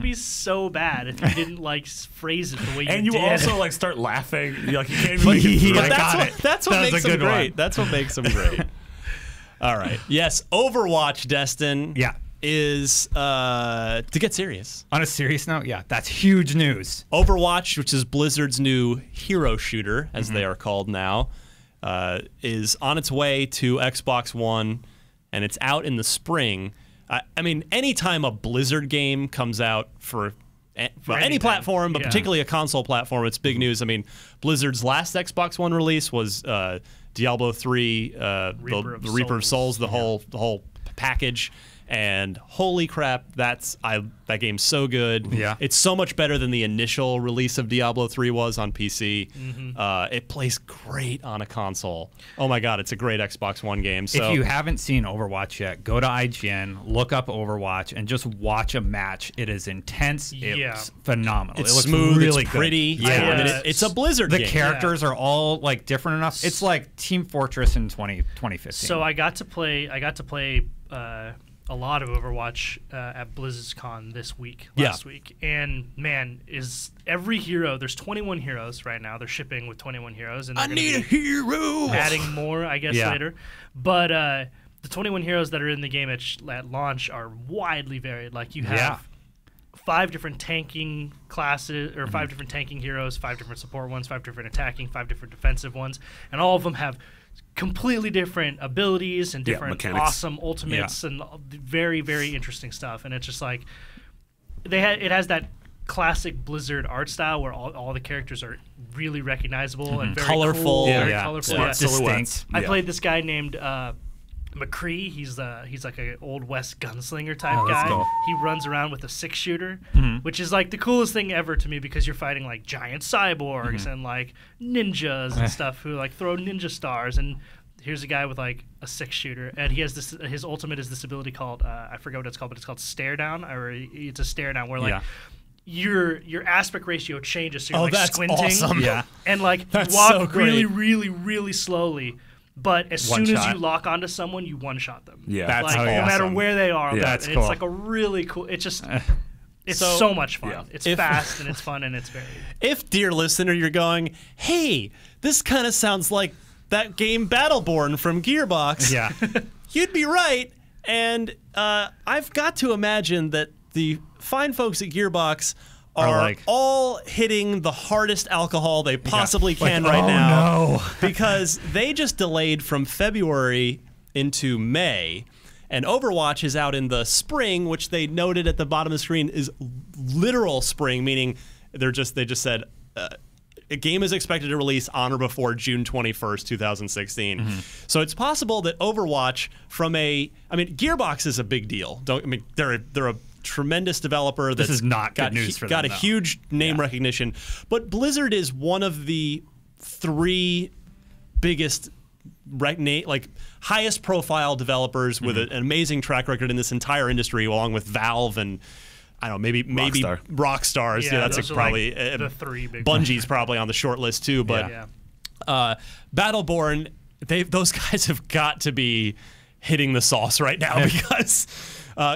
be so bad if you didn't like phrase it the way you did. And you also like start laughing. You're like, you can't even make it through. That's what makes him great. That's what makes him great. All right. Yes, Overwatch, Destin. Yeah. Is to get serious. On a serious note, yeah, that's huge news. Overwatch, which is Blizzard's new hero shooter, as they are called now, is on its way to Xbox One, and it's out in the spring. I mean, anytime a Blizzard game comes out for any platform, but particularly a console platform, it's big news. I mean, Blizzard's last Xbox One release was Diablo 3, the Reaper of Souls, the whole package. And holy crap, that game's so good. Yeah, it's so much better than the initial release of Diablo 3 was on PC. It plays great on a console. Oh my god, it's a great Xbox One game. So if you haven't seen Overwatch yet, go to IGN, look up Overwatch, and just watch a match. It is intense. It's phenomenal. It's it looks smooth. Really it's pretty. Good. Yeah, I mean, it's a Blizzard game. The characters are all like different enough. It's like Team Fortress in 2015. So I got to play a lot of Overwatch at BlizzCon this week, last week. And man, is every hero, there's 21 heroes right now. They're shipping with 21 heroes. And I need a hero! Adding more, I guess, later. But the 21 heroes that are in the game at launch are widely varied. Like you have 5 different tanking classes, or 5 different tanking heroes, 5 different support ones, 5 different attacking, 5 different defensive ones. And all of them have completely different abilities and different awesome ultimates and very, very interesting stuff. And it's just like it has that classic Blizzard art style where all the characters are really recognizable and very colorful, cool, very colorful, distinct. I played this guy named McCree. He's like an old West gunslinger type guy. Cool. He runs around with a 6-shooter, which is like the coolest thing ever to me because you're fighting like giant cyborgs and like ninjas and stuff who like throw ninja stars. And here's a guy with like a 6-shooter, and he has this. His ultimate is this ability called I forget what it's called, but it's called stare down, or it's a stare down where like. Your aspect ratio changes, so you're like squinting, and like you walk really, really, really slowly. But as soon as you lock onto someone, you one-shot them. Yeah, that's like, no matter where they are. That's and cool. It's like a really cool. It's just, it's so much fun. Yeah. It's fast and it's fun and it's very. If, dear listener, you're going, hey, this kind of sounds like that game Battleborn from Gearbox. You'd be right. And I've got to imagine that the fine folks at Gearbox are like, all hitting the hardest alcohol they possibly can right now. Because they just delayed from February into May. And Overwatch is out in the spring, which they noted at the bottom of the screen is literal spring, meaning they just said a game is expected to release on or before June 21st, 2016. So it's possible that Overwatch Gearbox is a big deal. They're a tremendous developer. This is not good news for them. Got a huge name recognition, but Blizzard is one of the 3 biggest, highest profile developers with an amazing track record in this entire industry, along with Valve and I don't know, maybe Rockstars. Yeah, that's probably the 3 big. Bungie's probably on the short list too, but Battleborn, those guys have got to be hitting the sauce right now because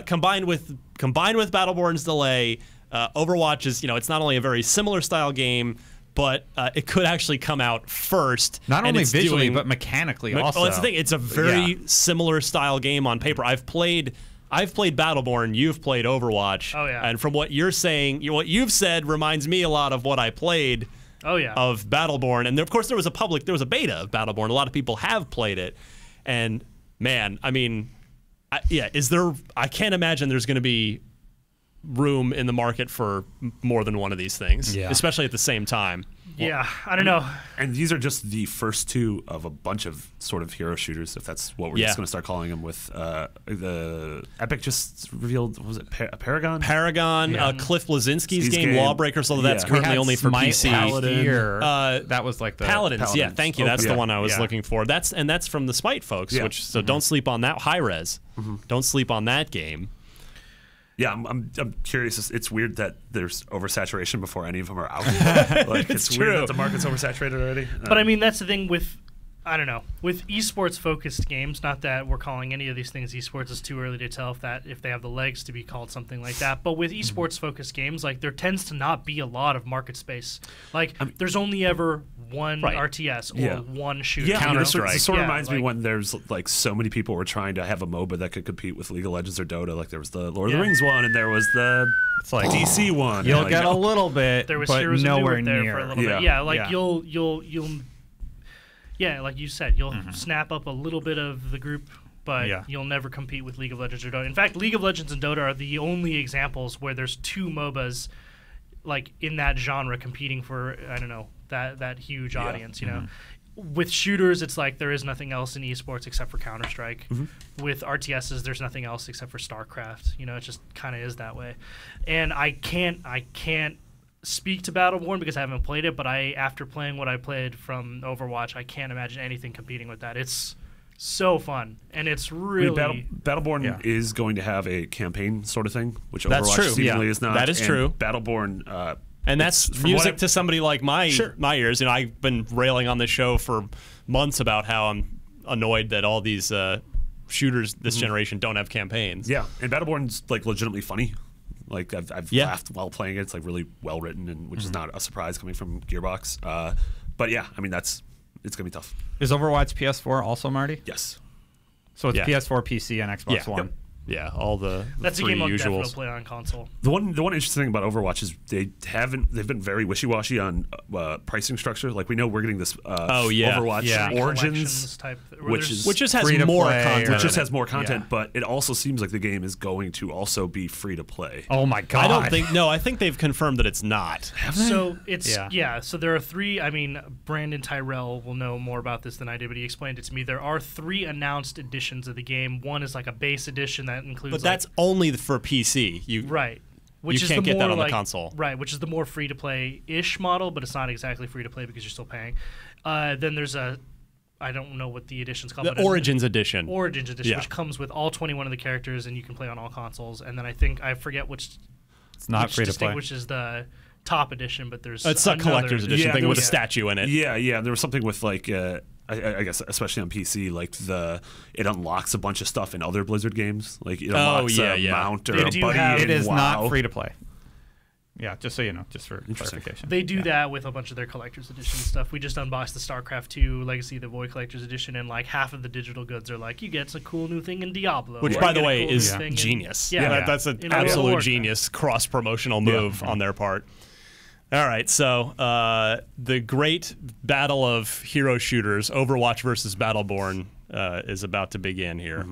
combined with Battleborn's delay, Overwatch is, it's not only a very similar style game, but it could actually come out first. Not only visually, but mechanically also. Well, that's the thing. It's a very similar style game on paper. I've played Battleborn. You've played Overwatch. Oh yeah. And from what you're saying, what you've said reminds me a lot of what I played. Of Battleborn. And of course, there was a beta of Battleborn. A lot of people have played it, and man, I mean. I can't imagine there's going to be room in the market for more than one of these things, especially at the same time. I don't know. And these are just the first 2 of a bunch of sort of hero shooters, if that's what we're just going to start calling them. With the Epic just reveled, what was it, Paragon? Cliff Blazinski's game Lawbreaker, so that's currently only for PC. Paladin. That was like the Paladins. Yeah, thank you. That's the one I was looking for. That's from the Spite folks. So don't sleep on that. High Res. Don't sleep on that game. Yeah, I'm curious. It's weird that there's oversaturation before any of them are out. It's true weird that the market's oversaturated already. But I mean, that's the thing with. I don't know. With esports focused games, not that we're calling any of these things esports, it's too early to tell if they have the legs to be called something like that. But with esports focused games, like there tends to not be a lot of market space. Like there's only ever one RTS or one shooter. Yeah, Counter-Strike. It sort of reminds me when there's like so many people were trying to have a MOBA that could compete with League of Legends or Dota. Like there was the Lord of the Rings one, and there was the DC one. You'll get a little bit, there was but Heroes nowhere of Newark there near. for a little bit. Yeah, like you'll yeah, like you said, you'll snap up a little bit of the group, but you'll never compete with League of Legends or Dota. In fact, League of Legends and Dota are the only examples where there's two MOBAs like in that genre competing for, I don't know, that huge audience, you know. With shooters, it's like there is nothing else in esports except for Counter-Strike. With RTSs, there's nothing else except for StarCraft. You know, it just kind of is that way. And I can't speak to Battleborn because I haven't played it, but after playing what I played from Overwatch, I can't imagine anything competing with that. It's so fun, and it's really Battleborn is going to have a campaign sort of thing, which That's Overwatch true. seemingly is not. That is and true. Battleborn, and that's music to somebody like my ears. You know, I've been railing on this show for months about how I'm annoyed that all these shooters this generation don't have campaigns. Yeah, and Battleborn's like legitimately funny. Like I've laughed while playing it. It's like really well written, and which is not a surprise coming from Gearbox. But yeah, I mean it's gonna be tough. Is Overwatch PS4 also, Marty? Yes. So it's PS4 PC and Xbox One. Yep. Yeah, all the that's a three game I'll usuals. definitely play on console. The one interesting thing about Overwatch is they've been very wishy-washy on pricing structure. Like we know we're getting this Overwatch Origins type, which just has free to more play, content. which just has more content, but it also seems like the game is going to also be free to play. Oh my god! I don't think. No, I think they've confirmed that it's not. So it's so there are three. I mean, Brandon Tyrell will know more about this than I did, but he explained it to me. There are 3 announced editions of the game. One is like a base edition that includes. But that's only for PC. Which you is can't the get that more on the like, console. Right, which is the more free to play ish model, but it's not exactly free to play because you're still paying. Then there's I don't know what the edition's called. The Origins edition. Origins edition, which comes with all 21 of the characters, and you can play on all consoles. And then I forget which. It's not free to play. Which is the top edition, but there's it's a collector's edition thing with a statue in it. Yeah. There was something with like. I guess especially on PC, like it unlocks a bunch of stuff in other Blizzard games. Like it unlocks a mount or a buddy. It is not free to play. Yeah, just so you know, just for clarification. They do that with a bunch of their collector's edition stuff. We just unboxed the StarCraft 2 Legacy of the Void collector's edition, and like half of the digital goods are like, you get a cool new thing in Diablo. Which, by the way, is genius. That's an absolute genius cross-promotional move on their part. All right, so the great battle of hero shooters, Overwatch versus Battleborn, is about to begin here.